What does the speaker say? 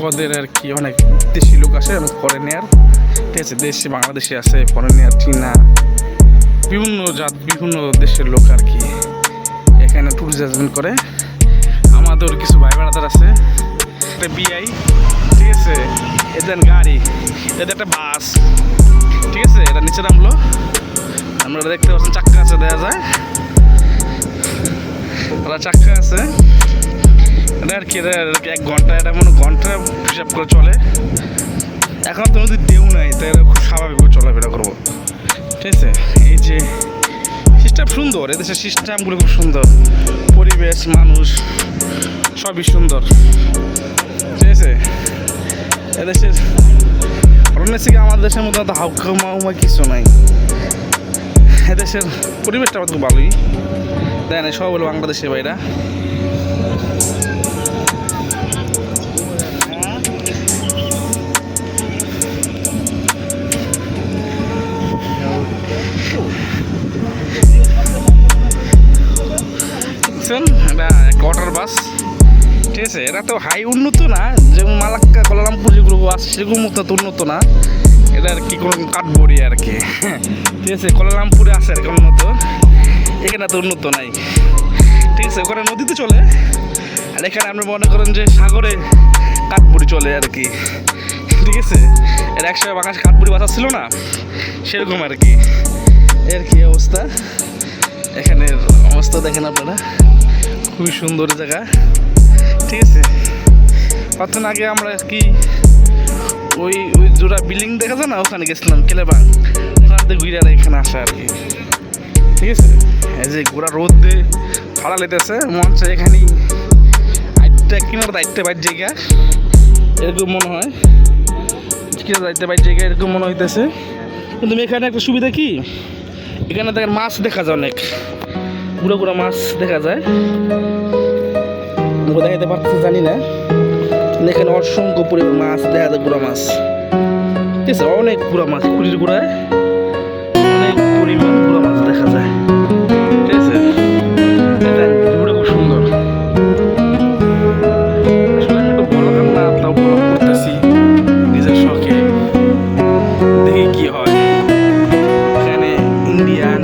ওদের আর কি অনেক দেশি লোক আসে, অনেক ফরেনিয়ার, ঠিক আছে, দেশে বাংলাদেশে আছে, ফরেনিয়ার, চীনা, বিভিন্ন দেশের লোক আর কি এখানে ট্যুরিজম করে। আমাদের কিছু ভাই বেড়াদার আছে, একটা বিআই, ঠিক আছে, এদের গাড়ি, এদের একটা বাস, ঠিক আছে, এটা নিচে নামলো, আমরা দেখতে পাচ্ছেন চাক্কা আছে, দেওয়া যায়, ওরা চাক্কা আছে, এটা আর কি 1 ঘন্টা, এটা মনে ঘন্টা হিসাব করে চলে। এখন তো নদীর ঢেউ নাই, তাই এরা খুব স্বাভাবিকভাবে চলাফেরা করবো, ঠিক আছে। এই যে সিস্টেম সুন্দর, এদেশের সিস্টেমগুলো খুব সুন্দর, পরিবেশ, মানুষ সবই সুন্দর, ঠিক আছে। এদেশের অন্য থেকে আমাদের দেশের মধ্যে তো হাউকা মাউমা কিছু নাই, এদেশের পরিবেশটা আমার খুব ভালোই, তাই না, সব হলো বাংলাদেশের বাইরা। এটা ওয়াটার বাস, ঠিক আছে, এটা তো হাই উন্নত না, যেমন মালাক্কা কোলালামপুর যেগুলো আছে সেরকম মতো উন্নত না, এটা আর কি কোনো কাঠবড়ি আর কি, ঠিক আছে, কোলালামপুরে আছে আর কি উন্নত, এখানে তো উন্নত নাই, ঠিক আছে, ওখানে নদীতে চলে, আর এখানে আপনি মনে করেন যে সাগরে কাঠবড়ি চলে আর কি, ঠিক আছে, এটা একসময় বাংলাদেশে কাঠবড়ি বাসা ছিল না, সেরকম আর কি, এর কি অবস্থা, এখানের অবস্থা দেখেন আপনারা, খুবই সুন্দর জায়গা, ঠিক আছে। কতদিন আগে আমরা কি ওই জোড়া বিল্ডিং দেখা যায় না, ওখানে গেছিলাম কেলেবাং, ওখান থেকে ঘুরে এখানে আসা আর কি, ঠিক আছে। এই যে ঘোড়া রোদ দিয়ে ভাড়া লেতেছে, মন চাই এখানেই কিনার দায়িত্বে বাইর জায়গা, এরকম মনে হয়, কিনার দায়িত্বে বাইর জায়গা এরকম মনে হইতেছে। কিন্তু এখানে একটা সুবিধা কি, এখানে দেখেন মাছ দেখা যায়, অনেক গুঁড়ো মাছ দেখা যায়, দেখাতে পারতেছে জানি না, এখানে অসংখ্য পরিমাণ মাছ দেখা যায়, গুঁড়া মাছ, ঠিক আছে, অনেক গুঁড়া মাছ, কুড়ির গুঁড়ায় অনেক পরিমাণ গুঁড়া মাছ দেখা যায়, ঠিক আছে, ভিউটা খুব সুন্দর, আসলে আমি একটু বললাম না, তাও ব্লগ করতেছি নিজের শখে, দেখি কি হয়। এখানে ইন্ডিয়ান